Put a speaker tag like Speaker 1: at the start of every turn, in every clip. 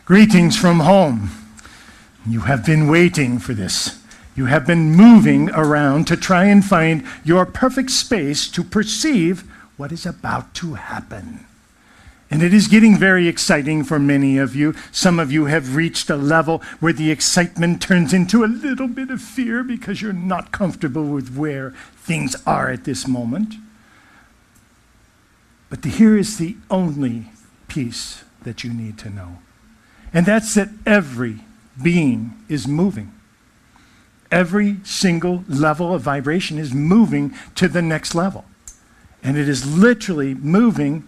Speaker 1: Greetings from home. You have been waiting for this. You have been moving around to try and find your perfect space to perceive what is about to happen. And it is getting very exciting for many of you. Some of you have reached a level where the excitement turns into a little bit of fear because you're not comfortable with where things are at this moment. But here is the only piece that you need to know. And that's that every being is moving. Every single level of vibration is moving to the next level. And it is literally moving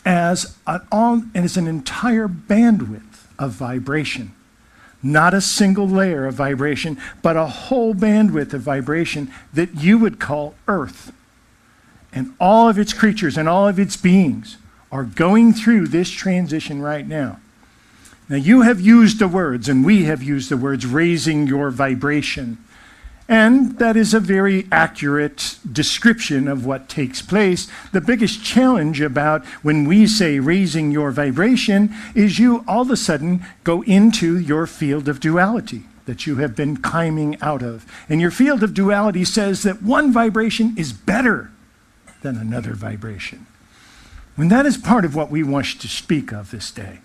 Speaker 1: as an entire bandwidth of vibration. Not a single layer of vibration, but a whole bandwidth of vibration that you would call Earth. And all of its creatures and all of its beings are going through this transition right now. Now you have used the words, and we have used the words, raising your vibration. And that is a very accurate description of what takes place. The biggest challenge about when we say raising your vibration is you all of a sudden go into your field of duality that you have been climbing out of. And your field of duality says that one vibration is better than another vibration. And that is part of what we want to speak of this day.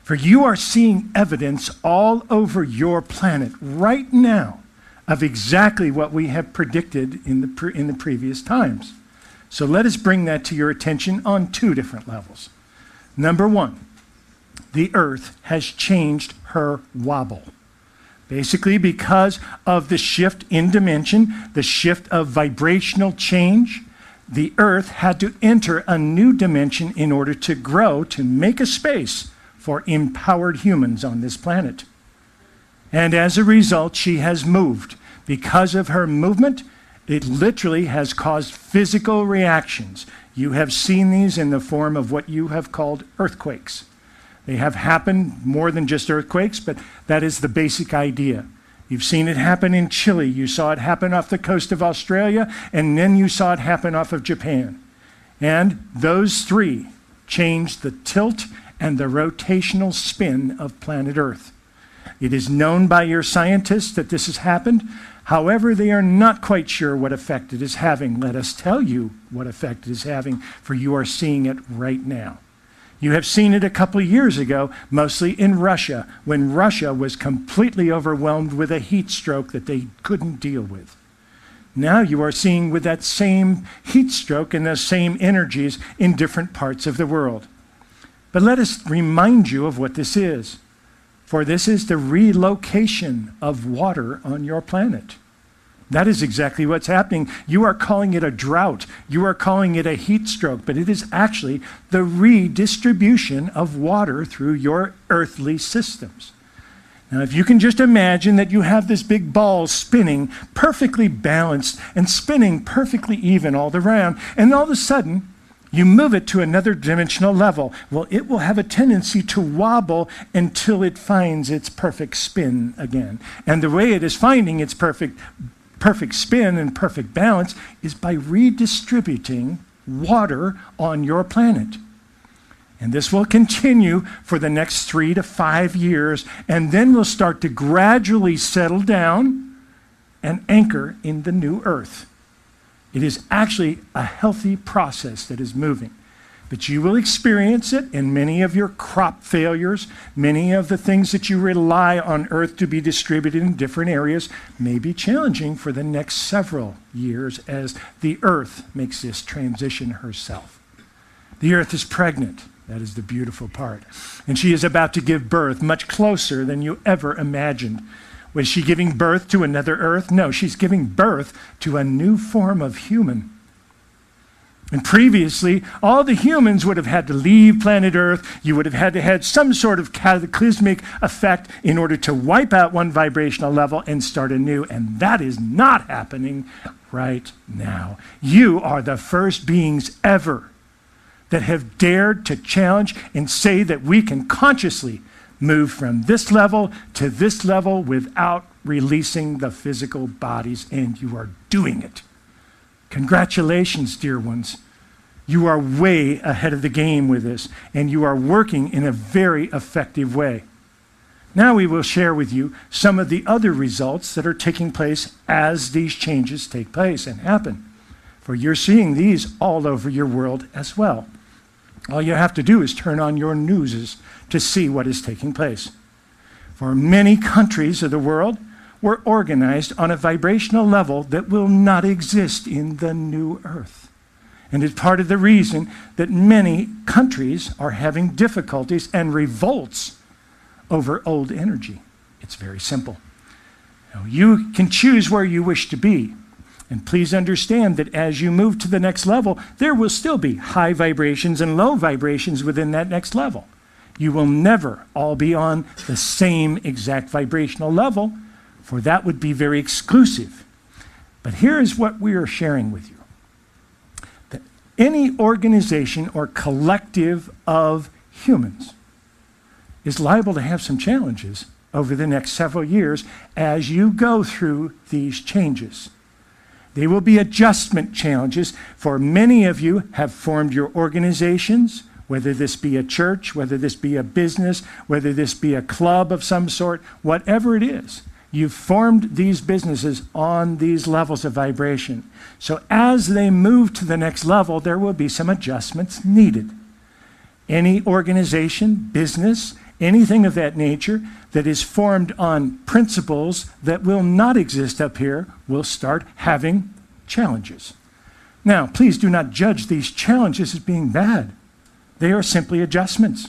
Speaker 1: For you are seeing evidence all over your planet right now of exactly what we have predicted in the previous times. So let us bring that to your attention on two different levels. Number one, the Earth has changed her wobble. Basically because of the shift in dimension, the shift of vibrational change, the Earth had to enter a new dimension in order to grow, to make a space for empowered humans on this planet. And as a result, she has moved. Because of her movement, it literally has caused physical reactions. You have seen these in the form of what you have called earthquakes. They have happened more than just earthquakes, but that is the basic idea. You've seen it happen in Chile, you saw it happen off the coast of Australia, and then you saw it happen off of Japan. And those three changed the tilt and the rotational spin of planet Earth. It is known by your scientists that this has happened. However, they are not quite sure what effect it is having. Let us tell you what effect it is having, for you are seeing it right now. You have seen it a couple of years ago, mostly in Russia, when Russia was completely overwhelmed with a heat stroke that they couldn't deal with. Now you are seeing with that same heat stroke and those same energies in different parts of the world. But let us remind you of what this is. For this is the relocation of water on your planet. That is exactly what's happening. You are calling it a drought. You are calling it a heat stroke, but it is actually the redistribution of water through your earthly systems. Now, if you can just imagine that you have this big ball spinning, perfectly balanced and spinning perfectly even all around, and all of a sudden, you move it to another dimensional level. Well, it will have a tendency to wobble until it finds its perfect spin again. And the way it is finding its perfect spin and perfect balance is by redistributing water on your planet. And this will continue for the next 3 to 5 years, and then we'll start to gradually settle down and anchor in the new Earth. It is actually a healthy process that is moving. But you will experience it in many of your crop failures, many of the things that you rely on Earth to be distributed in different areas may be challenging for the next several years as the Earth makes this transition herself. The Earth is pregnant. That is the beautiful part. And she is about to give birth much closer than you ever imagined. Was she giving birth to another Earth? No, she's giving birth to a new form of human. And previously, all the humans would have had to leave planet Earth. You would have had to have some sort of cataclysmic effect in order to wipe out one vibrational level and start anew. And that is not happening right now. You are the first beings ever that have dared to challenge and say that we can consciously move from this level to this level without releasing the physical bodies, and you are doing it. Congratulations, dear ones. You are way ahead of the game with this, and you are working in a very effective way. Now we will share with you some of the other results that are taking place as these changes take place and happen. For you're seeing these all over your world as well. All you have to do is turn on your newses to see what is taking place. For many countries of the world were organized on a vibrational level that will not exist in the new earth. And it's part of the reason that many countries are having difficulties and revolts over old energy. It's very simple. Now, you can choose where you wish to be. And please understand that as you move to the next level, there will still be high vibrations and low vibrations within that next level. You will never all be on the same exact vibrational level, for that would be very exclusive. But here is what we are sharing with you. That any organization or collective of humans is liable to have some challenges over the next several years as you go through these changes. They will be adjustment challenges, for many of you have formed your organizations, whether this be a church, whether this be a business, whether this be a club of some sort, whatever it is. You've formed these businesses on these levels of vibration. So as they move to the next level, there will be some adjustments needed. Any organization, business, anything of that nature that is formed on principles that will not exist up here will start having challenges. Now, please do not judge these challenges as being bad. They are simply adjustments.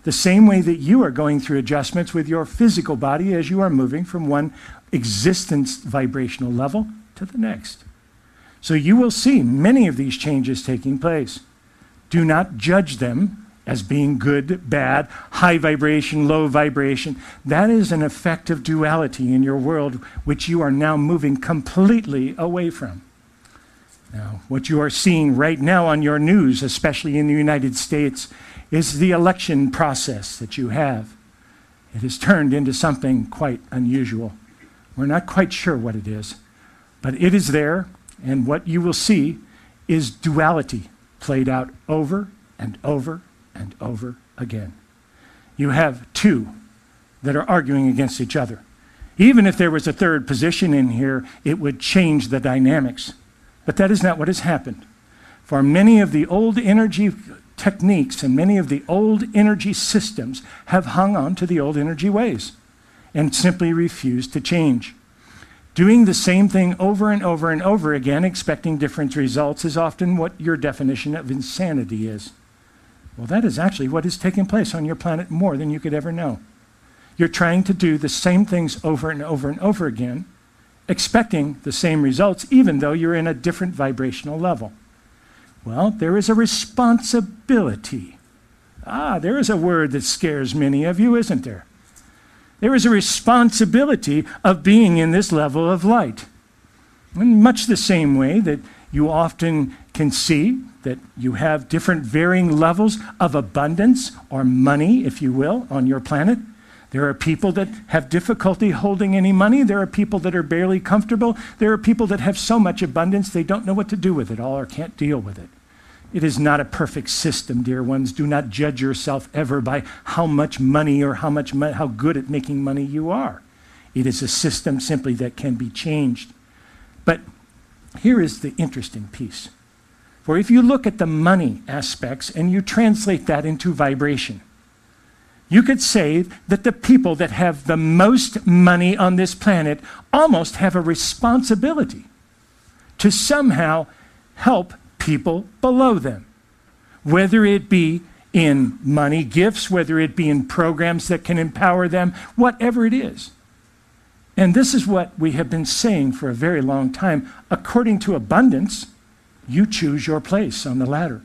Speaker 1: The same way that you are going through adjustments with your physical body as you are moving from one existence vibrational level to the next. So you will see many of these changes taking place. Do not judge them as being good, bad, high vibration, low vibration. That is an effect of duality in your world, which you are now moving completely away from. Now, what you are seeing right now on your news, especially in the United States, is the election process that you have. It has turned into something quite unusual. We're not quite sure what it is, but it is there, and what you will see is duality played out over and over and over again. You have two that are arguing against each other. Even if there was a third position in here, it would change the dynamics. But that is not what has happened. For many of the old energy techniques and many of the old energy systems have hung on to the old energy ways and simply refused to change. Doing the same thing over and over and over again, expecting different results, is often what your definition of insanity is. Well, that is actually what is taking place on your planet more than you could ever know. You're trying to do the same things over and over and over again, expecting the same results, even though you're in a different vibrational level. Well, there is a responsibility. There is a word that scares many of you, isn't there? There is a responsibility of being in this level of light. In much the same way that you often can see that you have different varying levels of abundance or money, if you will, on your planet. There are people that have difficulty holding any money. There are people that are barely comfortable. There are people that have so much abundance they don't know what to do with it all or can't deal with it. It is not a perfect system, dear ones. Do not judge yourself ever by how much money or how good at making money you are. It is a system simply that can be changed. But here is the interesting piece. For if you look at the money aspects and you translate that into vibration, you could say that the people that have the most money on this planet almost have a responsibility to somehow help people below them, whether it be in money gifts, whether it be in programs that can empower them, whatever it is. And this is what we have been saying for a very long time. According to abundance, you choose your place on the ladder.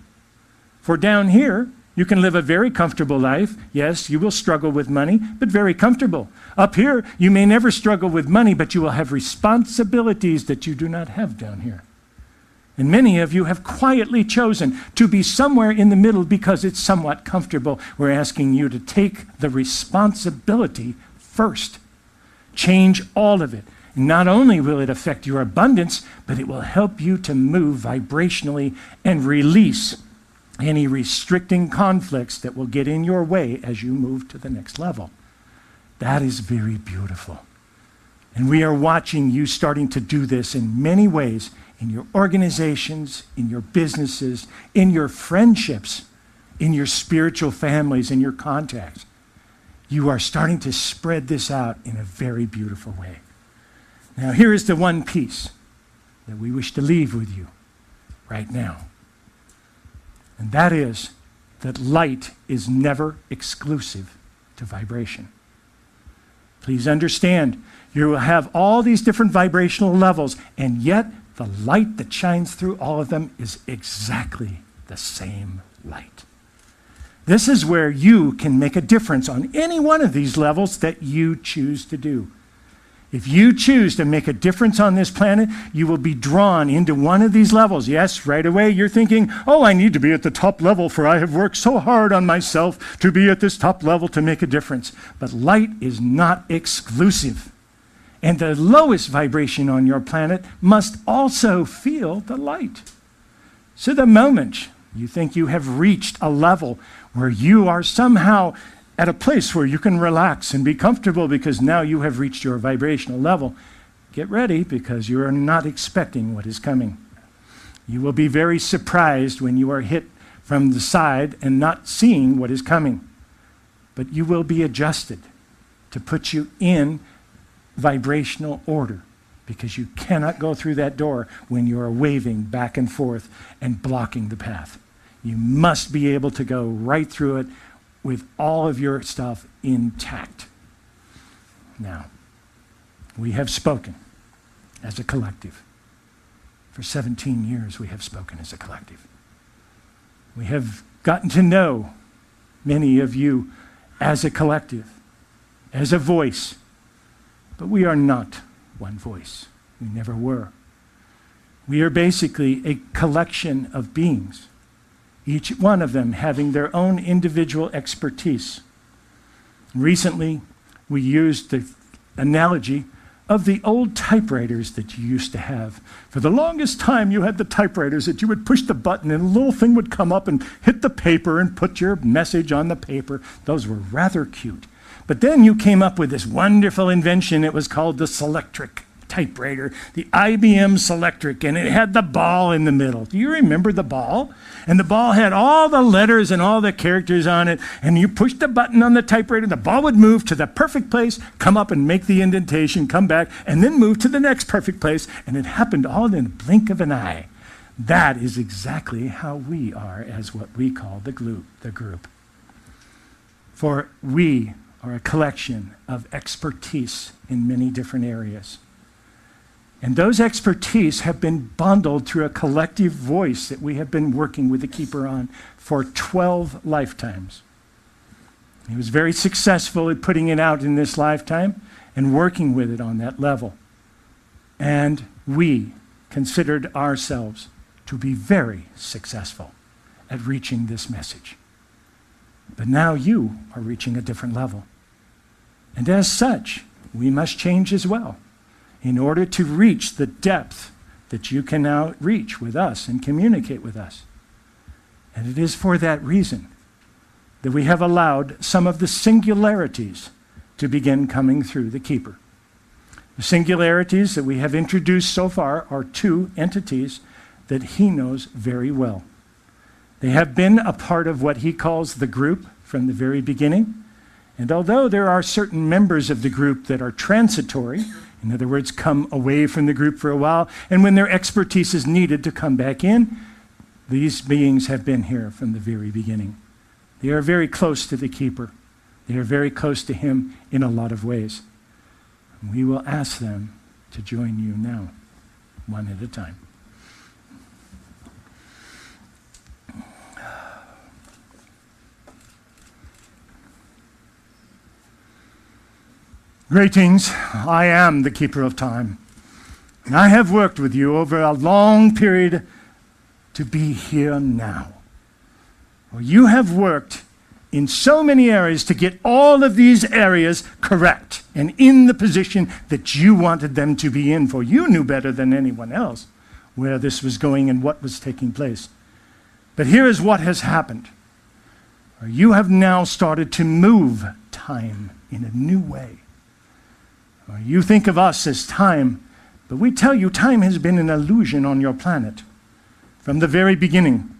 Speaker 1: For down here, you can live a very comfortable life. Yes, you will struggle with money, but very comfortable. Up here, you may never struggle with money, but you will have responsibilities that you do not have down here. And many of you have quietly chosen to be somewhere in the middle because it's somewhat comfortable. We're asking you to take the responsibility first. Change all of it Not only will it affect your abundance, but it will help you to move vibrationally and release any restricting conflicts that will get in your way as you move to the next level. That is very beautiful. And we are watching you starting to do this in many ways, in your organizations, in your businesses, in your friendships, in your spiritual families, in your contacts. You are starting to spread this out in a very beautiful way. Now, here is the one piece that we wish to leave with you right now. And that is that light is never exclusive to vibration. Please understand, you will have all these different vibrational levels, and yet the light that shines through all of them is exactly the same light. This is where you can make a difference on any one of these levels that you choose to do. If you choose to make a difference on this planet, you will be drawn into one of these levels. Yes, right away you're thinking, oh, I need to be at the top level, for I have worked so hard on myself to be at this top level to make a difference. But light is not exclusive. And the lowest vibration on your planet must also feel the light. So the moment you think you have reached a level where you are somehow at a place where you can relax and be comfortable because now you have reached your vibrational level, get ready, because you are not expecting what is coming. You will be very surprised when you are hit from the side and not seeing what is coming. But you will be adjusted to put you in vibrational order, because you cannot go through that door when you are waving back and forth and blocking the path. You must be able to go right through it with all of your stuff intact. Now, we have spoken as a collective. For 17 years, we have spoken as a collective. We have gotten to know many of you as a collective, as a voice, but we are not one voice. We never were. We are basically a collection of beings, each one of them having their own individual expertise. Recently, we used the analogy of the old typewriters that you used to have. For the longest time, you had the typewriters that you would push the button and a little thing would come up and hit the paper and put your message on the paper. Those were rather cute. But then you came up with this wonderful invention. It was called the Selectric typewriter, the IBM Selectric, and it had the ball in the middle. Do you remember the ball? And the ball had all the letters and all the characters on it, and you pushed the button on the typewriter, the ball would move to the perfect place, come up and make the indentation, come back, and then move to the next perfect place, and it happened all in a blink of an eye. That is exactly how we are as what we call the group. For we are a collection of expertise in many different areas. And those expertise have been bundled through a collective voice that we have been working with the Keeper on for 12 lifetimes. He was very successful at putting it out in this lifetime and working with it on that level. And we considered ourselves to be very successful at reaching this message. But now you are reaching a different level. And as such, we must change as well, in order to reach the depth that you can now reach with us and communicate with us. And it is for that reason that we have allowed some of the singularities to begin coming through the Keeper. The singularities that we have introduced so far are two entities that he knows very well. They have been a part of what he calls the group from the very beginning. And although there are certain members of the group that are transitory, in other words, come away from the group for a while, and when their expertise is needed to come back in, these beings have been here from the very beginning. They are very close to the Keeper. They are very close to him in a lot of ways. We will ask them to join you now, one at a time. Greetings, I am the Keeper of Time, and I have worked with you over a long period to be here now. Well, you have worked in so many areas to get all of these areas correct and in the position that you wanted them to be in, for you knew better than anyone else where this was going and what was taking place. But here is what has happened. You have now started to move time in a new way. You think of us as time, but we tell you time has been an illusion on your planet from the very beginning.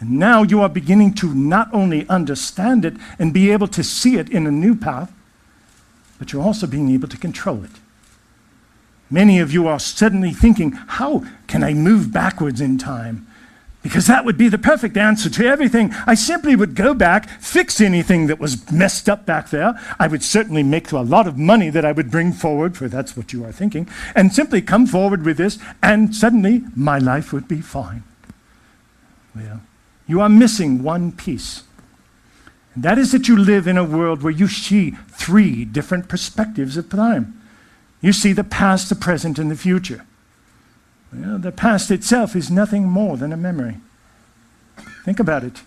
Speaker 1: And now you are beginning to not only understand it and be able to see it in a new path, but you're also being able to control it. Many of you are suddenly thinking, how can I move backwards in time? Because that would be the perfect answer to everything. I simply would go back, fix anything that was messed up back there. I would certainly make a lot of money that I would bring forward, for that's what you are thinking, and simply come forward with this, and suddenly my life would be fine. Well, you are missing one piece. And that is that you live in a world where you see three different perspectives of time. You see the past, the present, and the future. Well, the past itself is nothing more than a memory. Think about it.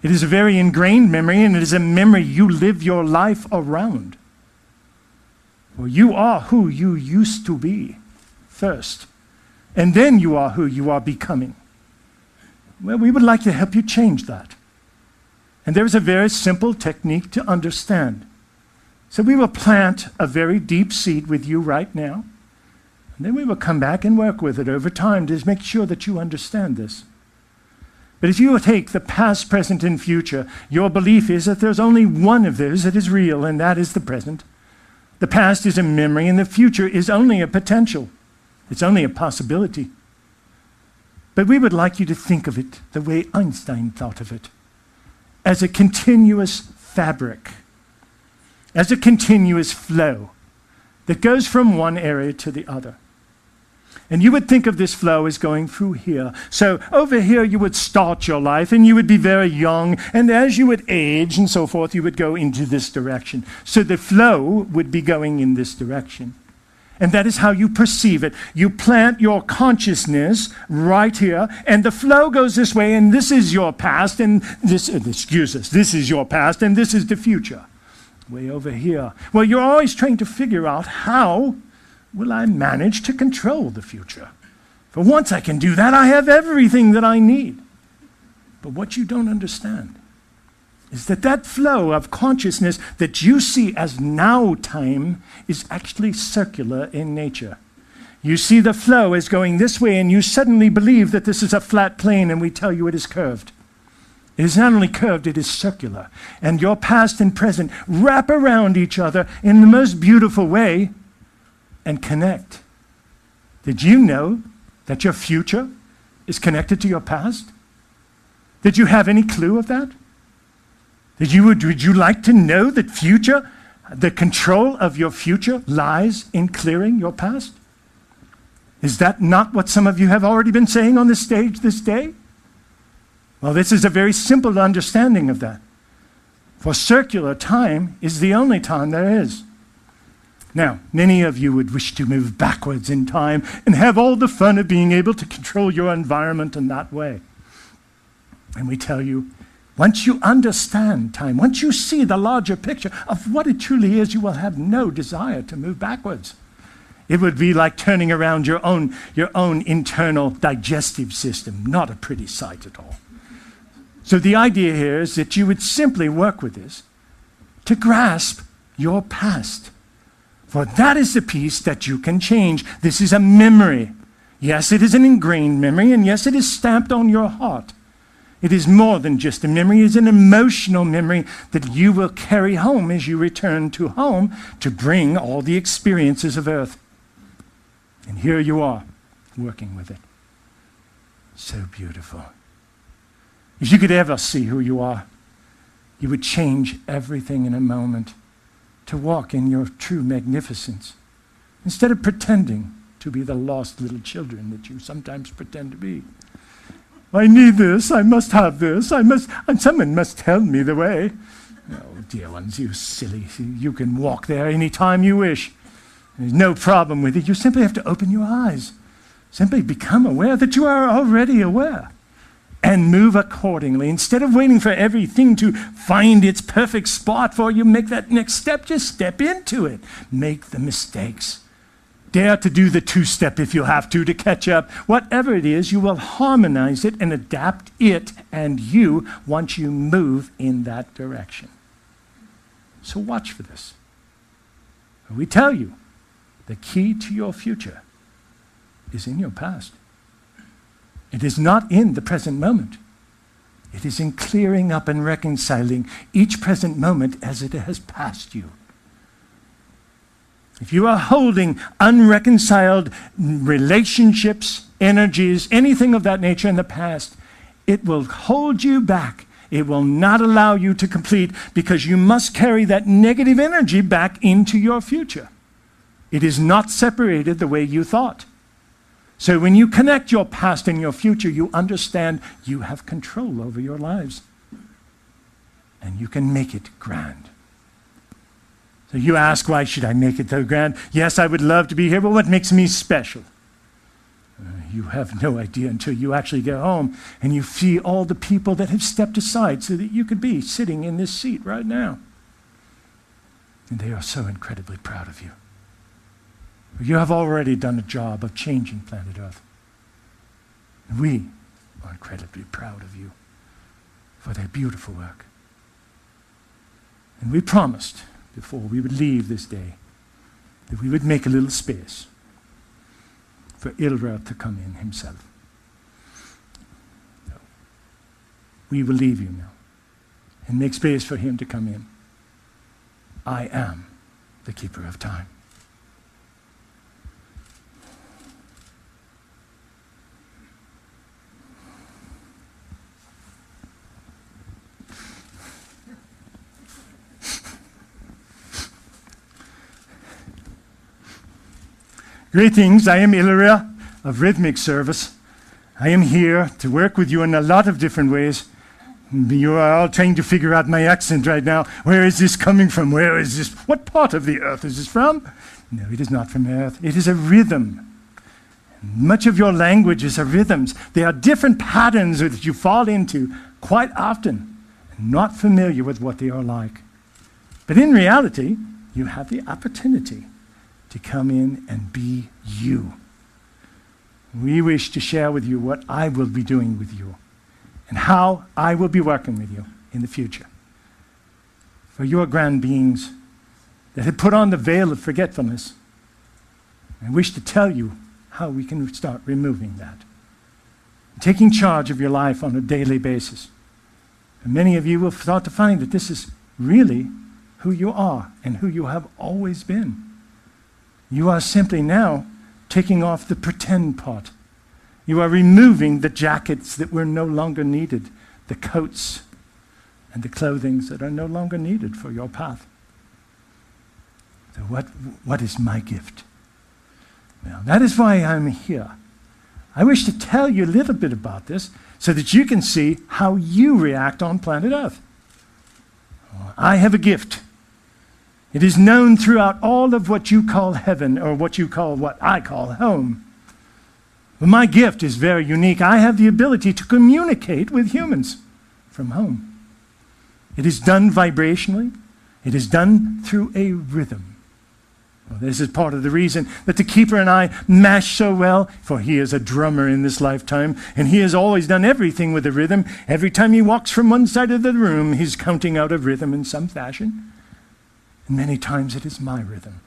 Speaker 1: It is a very ingrained memory, and it is a memory you live your life around. Well, you are who you used to be first, and then you are who you are becoming. Well, we would like to help you change that. And there is a very simple technique to understand. So we will plant a very deep seed with you right now. And then we will come back and work with it over time to make sure that you understand this. But if you take the past, present, and future, your belief is that there's only one of those that is real, and that is the present. The past is a memory, and the future is only a potential. It's only a possibility. But we would like you to think of it the way Einstein thought of it, as a continuous fabric, as a continuous flow that goes from one area to the other. And you would think of this flow as going through here. So over here you would start your life and you would be very young, and as you would age and so forth, you would go into this direction. So the flow would be going in this direction. And that is how you perceive it. You plant your consciousness right here, and the flow goes this way, and this is your past, and this is your past, and this is the future. Way over here. Well, you're always trying to figure out, how will I manage to control the future? For once I can do that, I have everything that I need. But what you don't understand is that that flow of consciousness that you see as now time is actually circular in nature. You see the flow as going this way, and you suddenly believe that this is a flat plane, and we tell you it is curved. It is not only curved, it is circular. And your past and present wrap around each other in the most beautiful way and connect. Did you know that your future is connected to your past? Did you have any clue of that? Would you like to know that the control of your future lies in clearing your past? Is that not what some of you have already been saying on this stage this day? Well, this is a very simple understanding of that. For circular time is the only time there is. Now, many of you would wish to move backwards in time and have all the fun of being able to control your environment in that way. And we tell you, once you understand time, once you see the larger picture of what it truly is, you will have no desire to move backwards. It would be like turning around your own internal digestive system. Not a pretty sight at all. So the idea here is that you would simply work with this to grasp your past. For that is the piece that you can change. This is a memory. Yes, it is an ingrained memory, and yes, it is stamped on your heart. It is more than just a memory. It is an emotional memory that you will carry home as you return to home to bring all the experiences of earth. And here you are, working with it. So beautiful. If you could ever see who you are, you would change everything in a moment to walk in your true magnificence, instead of pretending to be the lost little children that you sometimes pretend to be. I need this, I must have this, and someone must tell me the way. Oh, dear ones, you silly, you can walk there anytime you wish. There's no problem with it. You simply have to open your eyes. Simply become aware that you are already aware. and move accordingly. Instead of waiting for everything to find its perfect spot for you, make that next step, just step into it. Make the mistakes. Dare to do the two-step if you have to catch up. Whatever it is, you will harmonize it and adapt it and you once you move in that direction. So watch for this. We tell you, the key to your future is in your past. It is not in the present moment. It is in clearing up and reconciling each present moment as it has passed you. If you are holding unreconciled relationships, energies, anything of that nature in the past, it will hold you back. It will not allow you to complete because you must carry that negative energy back into your future. It is not separated the way you thought. So when you connect your past and your future, you understand you have control over your lives. And you can make it grand. So you ask, why should I make it so grand? Yes, I would love to be here, but what makes me special? You have no idea until you actually get home and you see all the people that have stepped aside so that you could be sitting in this seat right now. And they are so incredibly proud of you. You have already done a job of changing planet Earth. And we are incredibly proud of you for their beautiful work. And we promised before we would leave this day that we would make a little space for Élra to come in himself. So we will leave you now and make space for him to come in. I am the keeper of time. Greetings, I am Élra of Rhythmic Service. I am here to work with you in a lot of different ways. You are all trying to figure out my accent right now. Where is this coming from? Where is this? What part of the earth is this from? No, it is not from Earth. It is a rhythm. Much of your languages are rhythms. They are different patterns that you fall into quite often, not familiar with what they are like. But in reality, you have the opportunity to come in and be you. We wish to share with you what I will be doing with you and how I will be working with you in the future. For you are grand beings that have put on the veil of forgetfulness. I wish to tell you how we can start removing that. Taking charge of your life on a daily basis. And many of you will start to find that this is really who you are and who you have always been. You are simply now taking off the pretend part. You are removing the jackets that were no longer needed, the coats and the clothing that are no longer needed for your path. So what is my gift? Well, that is why I'm here. I wish to tell you a little bit about this so that you can see how you react on planet Earth. I have a gift. It is known throughout all of what you call heaven, or what I call home. But my gift is very unique. I have the ability to communicate with humans from home. It is done vibrationally. It is done through a rhythm. Well, this is part of the reason that the Keeper and I mash so well, for he is a drummer in this lifetime, and he has always done everything with a rhythm. Every time he walks from one side of the room, he's counting out a rhythm in some fashion. And many times it is my rhythm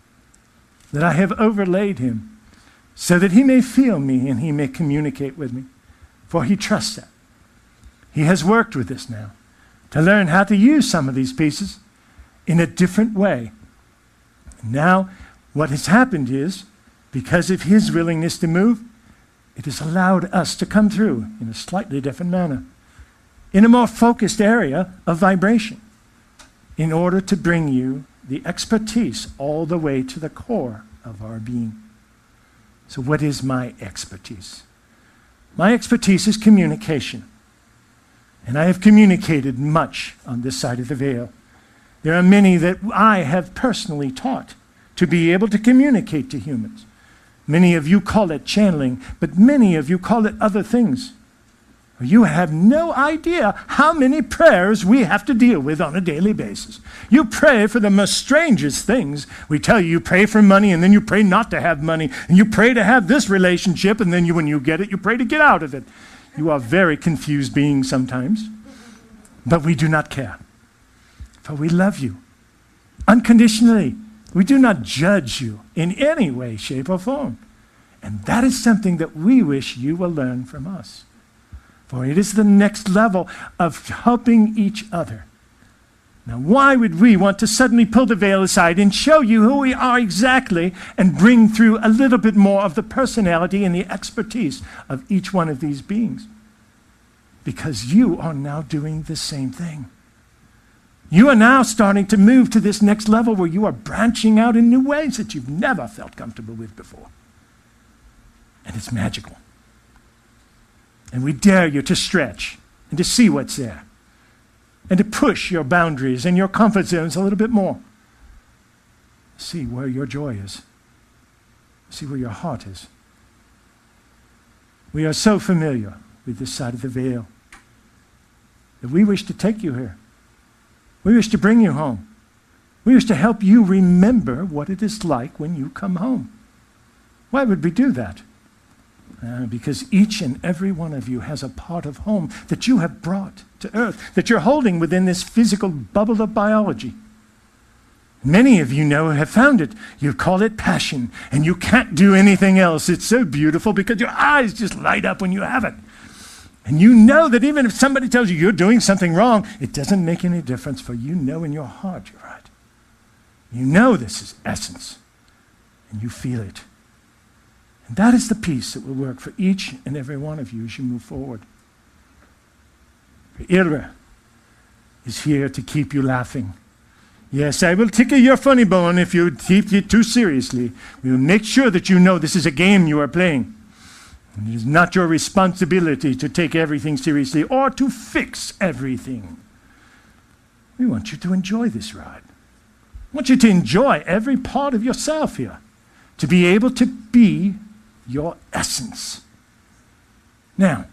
Speaker 1: that I have overlaid him so that he may feel me and he may communicate with me, for he trusts that. He has worked with this now to learn how to use some of these pieces in a different way. Now, what has happened is, because of his willingness to move, it has allowed us to come through in a slightly different manner, in a more focused area of vibration, in order to bring you the expertise all the way to the core of our being. So what is my expertise? My expertise is communication. And I have communicated much on this side of the veil. There are many that I have personally taught to be able to communicate to humans. Many of you call it channeling, but many of you call it other things. You have no idea how many prayers we have to deal with on a daily basis. You pray for the most strangest things. We tell you, you pray for money, and then you pray not to have money, and you pray to have this relationship, and then when you get it, you pray to get out of it. You are very confused beings sometimes, but we do not care, for we love you unconditionally. We do not judge you in any way, shape, or form. And that is something that we wish you will learn from us. For it is the next level of helping each other. Now, why would we want to suddenly pull the veil aside and show you who we are exactly and bring through a little bit more of the personality and the expertise of each one of these beings? Because you are now doing the same thing. You are now starting to move to this next level where you are branching out in new ways that you've never felt comfortable with before. And it's magical. And we dare you to stretch and to see what's there and to push your boundaries and your comfort zones a little bit more. See where your joy is. See where your heart is. We are so familiar with this side of the veil that we wish to take you here. We wish to bring you home. We wish to help you remember what it is like when you come home. Why would we do that? Because each and every one of you has a part of home that you have brought to earth, that you're holding within this physical bubble of biology. Many of you know have found it. You call it passion, and you can't do anything else. It's so beautiful because your eyes just light up when you have it. And you know that even if somebody tells you you're doing something wrong, it doesn't make any difference, for you know in your heart you're right. You know this is essence, and you feel it. And that is the peace that will work for each and every one of you as you move forward. Élra is here to keep you laughing. Yes, I will tickle your funny bone if you take it too seriously. We will make sure that you know this is a game you are playing. And it is not your responsibility to take everything seriously or to fix everything. We want you to enjoy this ride. I want you to enjoy every part of yourself here, to be able to be your essence. Now,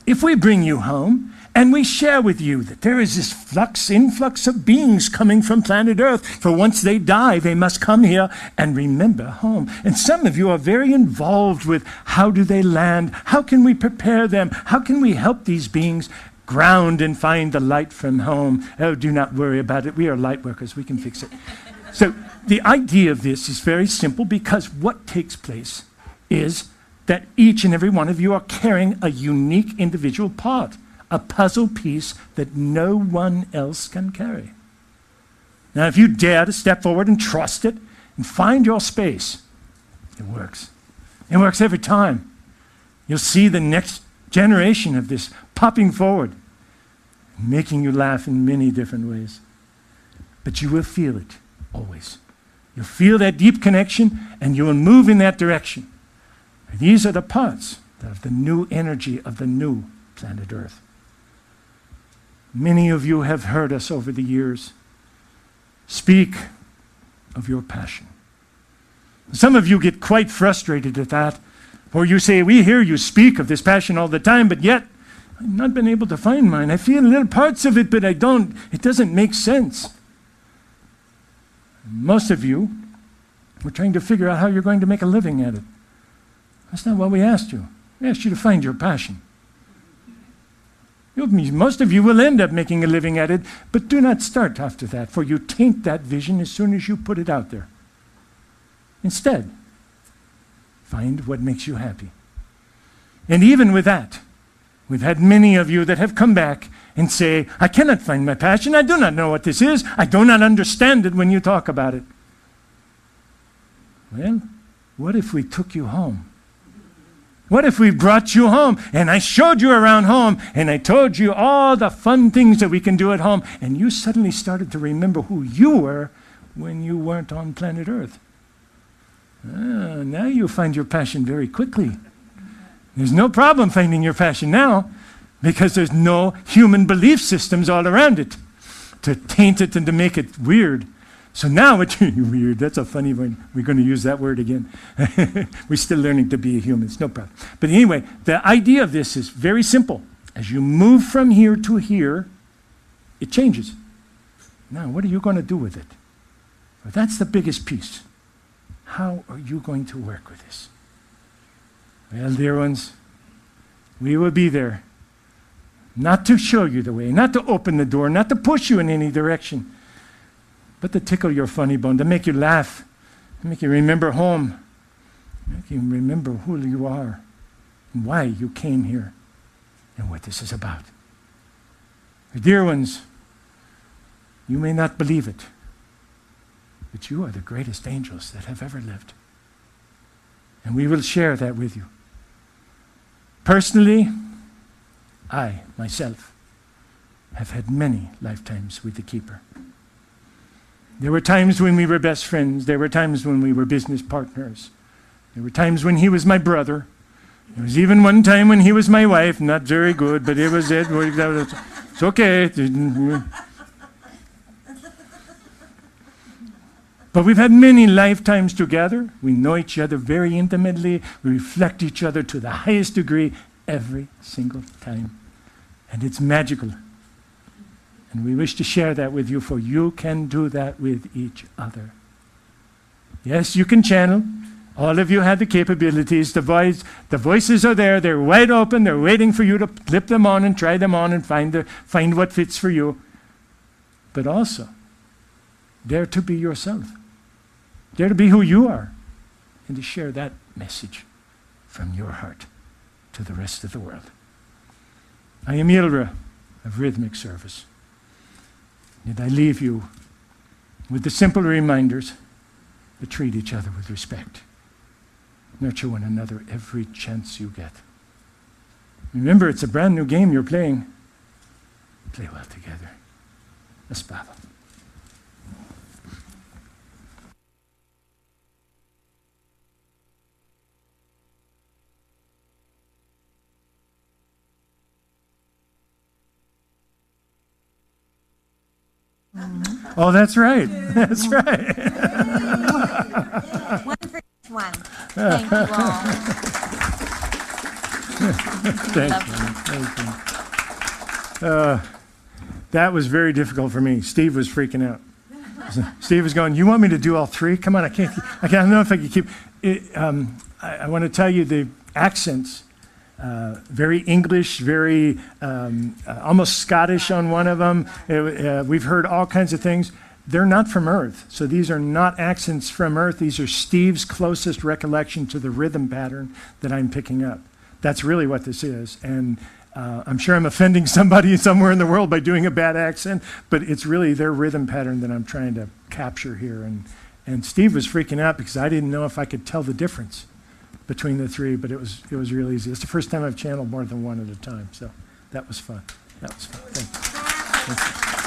Speaker 1: if we bring you home and we share with you that there is this influx of beings coming from planet Earth, for once they die, they must come here and remember home. And some of you are very involved with how do they land? How can we prepare them? How can we help these beings ground and find the light from home? Oh, do not worry about it. We are light workers. We can fix it. So the idea of this is very simple, because what takes place is that each and every one of you are carrying a unique individual part, a puzzle piece that no one else can carry. Now, if you dare to step forward and trust it and find your space, it works. It works every time. You'll see the next generation of this popping forward, making you laugh in many different ways. But you will feel it always. You'll feel that deep connection, and you will move in that direction. These are the parts of the new energy of the new planet Earth. Many of you have heard us over the years speak of your passion. Some of you get quite frustrated at that, or you say, we hear you speak of this passion all the time, but yet I've not been able to find mine. I feel little parts of it, but it doesn't make sense. Most of you are trying to figure out how you're going to make a living at it. That's not what we asked you. We asked you to find your passion. Most of you will end up making a living at it, but do not start after that, for you taint that vision as soon as you put it out there. Instead, find what makes you happy. And even with that, we've had many of you that have come back and say, I cannot find my passion. I do not know what this is. I do not understand it when you talk about it. Well, what if we took you home? What if we brought you home and I showed you around home and I told you all the fun things that we can do at home, and you suddenly started to remember who you were when you weren't on planet Earth? Now you find your passion very quickly. There's no problem finding your passion now, because there's no human belief systems all around it to taint it and to make it weird. So now it's weird. That's a funny one. We're going to use that word again. We're still learning to be humans. No problem. But anyway, the idea of this is very simple. As you move from here to here, it changes. Now, what are you going to do with it? Well, that's the biggest piece. How are you going to work with this? Well, dear ones, we will be there. Not to show you the way, not to open the door, not to push you in any direction, but to tickle your funny bone, to make you laugh, to make you remember home, make you remember who you are and why you came here and what this is about. Dear ones, you may not believe it, but you are the greatest angels that have ever lived. And we will share that with you. Personally, I, myself, have had many lifetimes with the Keeper. There were times when we were best friends. There were times when we were business partners. There were times when he was my brother. There was even one time when he was my wife. Not very good, but it was it. It's okay. But we've had many lifetimes together. We know each other very intimately. We reflect each other to the highest degree every single time. And it's magical. And we wish to share that with you, for you can do that with each other. Yes, you can channel. All of you have the capabilities. The voices are there. They're wide open. They're waiting for you to clip them on and try them on and find what fits for you. But also, dare to be yourself. Dare to be who you are. And to share that message from your heart to the rest of the world. I am Élra of Rhythmic Service. And I leave you with the simple reminders to treat each other with respect. Nurture one another every chance you get. Remember, it's a brand new game you're playing. Play well together. Espavel. Oh, that's right. That's right.
Speaker 2: One for each one. Thank you all.
Speaker 1: Thank you. That was very difficult for me. Steve was freaking out. Steve was going, "You want me to do all three? Come on, I can't. I don't know if I can keep." I want to tell you the accents. Very English, very almost Scottish on one of them. We've heard all kinds of things. They're not from Earth. So these are not accents from Earth. These are Steve's closest recollection to the rhythm pattern that I'm picking up. That's really what this is. And I'm sure I'm offending somebody somewhere in the world by doing a bad accent, but it's really their rhythm pattern that I'm trying to capture here. And Steve was freaking out because I didn't know if I could tell the difference between the three, but it was real easy. It's the first time I've channeled more than one at a time, so that was fun. That was fun. Thank you. Thank you.